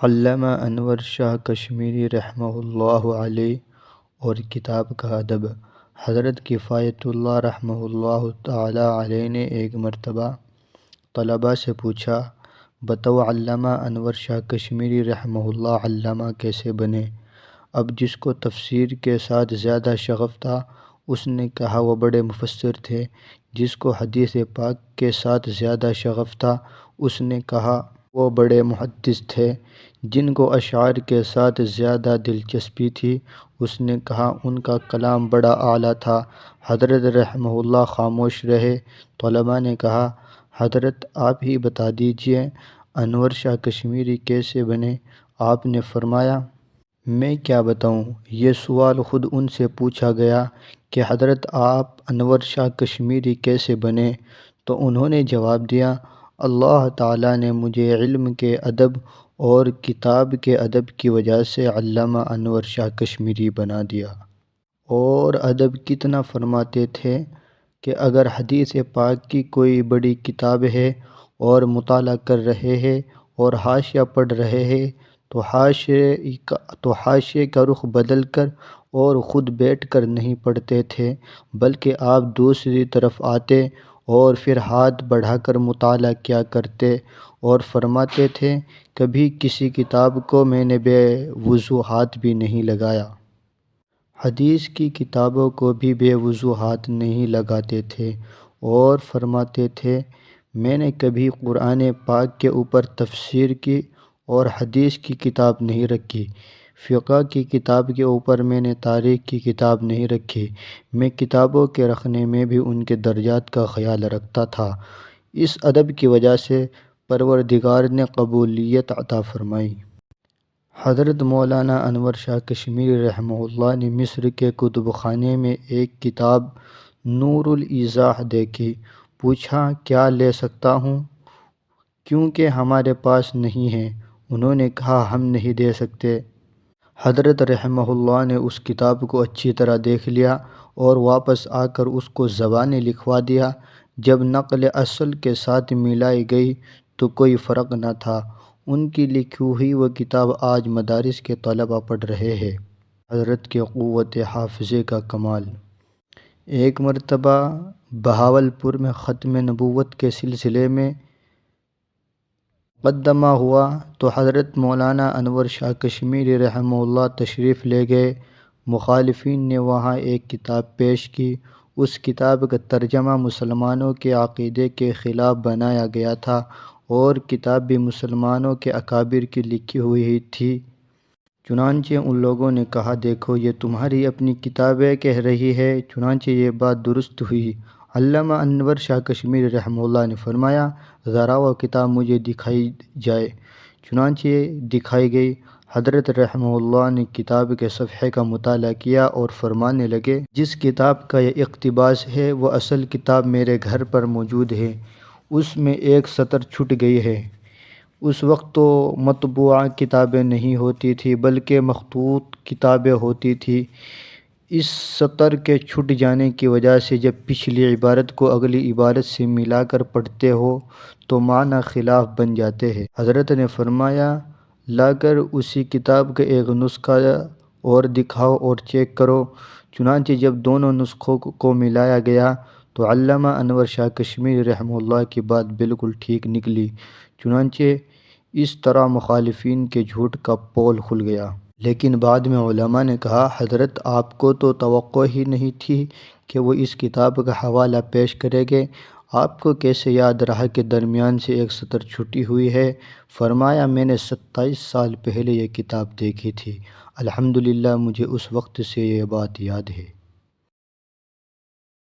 علامہ انور شاہ کشمیری رحمہ اللہ علیہ اور کتاب کا ادب۔ حضرت کفایت اللہ رحمہ اللہ تعالی علیہ نے ایک مرتبہ طلباء سے پوچھا، بتاؤ علامہ انور شاہ کشمیری رحمہ اللہ علامہ کیسے بنے؟ اب جس کو تفسیر کے ساتھ زیادہ شغف تھا اس نے کہا وہ بڑے مفسر تھے، جس کو حدیث پاک کے ساتھ زیادہ شغف تھا اس نے کہا وہ بڑے محدث تھے، جن کو اشعار کے ساتھ زیادہ دلچسپی تھی اس نے کہا ان کا کلام بڑا اعلیٰ تھا۔ حضرت رحمہ اللہ خاموش رہے۔ طلباء نے کہا، حضرت آپ ہی بتا دیجئے انور شاہ کشمیری کیسے بنے؟ آپ نے فرمایا، میں کیا بتاؤں؟ یہ سوال خود ان سے پوچھا گیا کہ حضرت آپ انور شاہ کشمیری کیسے بنے؟ تو انہوں نے جواب دیا، اللہ تعالیٰ نے مجھے علم کے ادب اور کتاب کے ادب کی وجہ سے علامہ انور شاہ کشمیری بنا دیا۔ اور ادب کتنا فرماتے تھے کہ اگر حدیث پاک کی کوئی بڑی کتاب ہے اور مطالعہ کر رہے ہیں اور حاشیہ پڑھ رہے ہیں تو حاشیے کا رخ بدل کر اور خود بیٹھ کر نہیں پڑھتے تھے، بلکہ آپ دوسری طرف آتے اور پھر ہاتھ بڑھا کر مطالعہ کیا کرتے اور فرماتے تھے، کبھی کسی کتاب کو میں نے بے وضو ہاتھ بھی نہیں لگایا۔ حدیث کی کتابوں کو بھی بے وضو ہاتھ نہیں لگاتے تھے اور فرماتے تھے، میں نے کبھی قرآن پاک کے اوپر تفسیر کی اور حدیث کی کتاب نہیں رکھی، فقہ کی کتاب کے اوپر میں نے تاریخ کی کتاب نہیں رکھی، میں کتابوں کے رکھنے میں بھی ان کے درجات کا خیال رکھتا تھا۔ اس ادب کی وجہ سے پروردگار نے قبولیت عطا فرمائی۔ حضرت مولانا انور شاہ کشمیری رحمہ اللہ نے مصر کے کتب خانے میں ایک کتاب نور الایضاح دیکھی، پوچھا کیا لے سکتا ہوں کیونکہ ہمارے پاس نہیں ہے؟ انہوں نے کہا ہم نہیں دے سکتے۔ حضرت رحمہ اللہ نے اس کتاب کو اچھی طرح دیکھ لیا اور واپس آ کر اس کو زبانی لکھوا دیا۔ جب نقل اصل کے ساتھ ملائی گئی تو کوئی فرق نہ تھا۔ ان کی لکھی ہوئی وہ کتاب آج مدارس کے طلباء پڑھ رہے ہیں۔ حضرت کے قوت حافظے کا کمال۔ ایک مرتبہ بہاولپور میں ختم نبوت کے سلسلے میں مقدمہ ہوا تو حضرت مولانا انور شاہ کشمیری رحمہ اللہ تشریف لے گئے۔ مخالفین نے وہاں ایک کتاب پیش کی۔ اس کتاب کا ترجمہ مسلمانوں کے عقیدے کے خلاف بنایا گیا تھا اور کتاب بھی مسلمانوں کے اکابر کی لکھی ہوئی تھی۔ چنانچہ ان لوگوں نے کہا، دیکھو یہ تمہاری اپنی کتابیں کہہ رہی ہے۔ چنانچہ یہ بات درست ہوئی۔ علامہ انور شاہ کشمیری رحمہ اللہ نے فرمایا، ذرا وہ کتاب مجھے دکھائی جائے۔ چنانچہ دکھائی گئی۔ حضرت رحمہ اللہ نے کتاب کے صفحے کا مطالعہ کیا اور فرمانے لگے، جس کتاب کا یہ اقتباس ہے وہ اصل کتاب میرے گھر پر موجود ہے، اس میں ایک سطر چھٹ گئی ہے۔ اس وقت تو مطبوعہ کتابیں نہیں ہوتی تھیں بلکہ مخطوط کتابیں ہوتی تھیں۔ اس سطر کے چھٹ جانے کی وجہ سے جب پچھلی عبارت کو اگلی عبارت سے ملا کر پڑھتے ہو تو معنی خلاف بن جاتے ہیں۔ حضرت نے فرمایا، لا کر اسی کتاب کا ایک نسخہ اور دکھاؤ اور چیک کرو۔ چنانچہ جب دونوں نسخوں کو ملایا گیا تو علامہ انور شاہ کشمیری رحمہ اللہ کی بات بالکل ٹھیک نکلی۔ چنانچہ اس طرح مخالفین کے جھوٹ کا پول کھل گیا۔ لیکن بعد میں علماء نے کہا، حضرت آپ کو تو توقع ہی نہیں تھی کہ وہ اس کتاب کا حوالہ پیش کریں گے، آپ کو کیسے یاد رہا کہ درمیان سے ایک سطر چھٹی ہوئی ہے؟ فرمایا، میں نے 27 سال پہلے یہ کتاب دیکھی تھی، الحمدللہ مجھے اس وقت سے یہ بات یاد ہے۔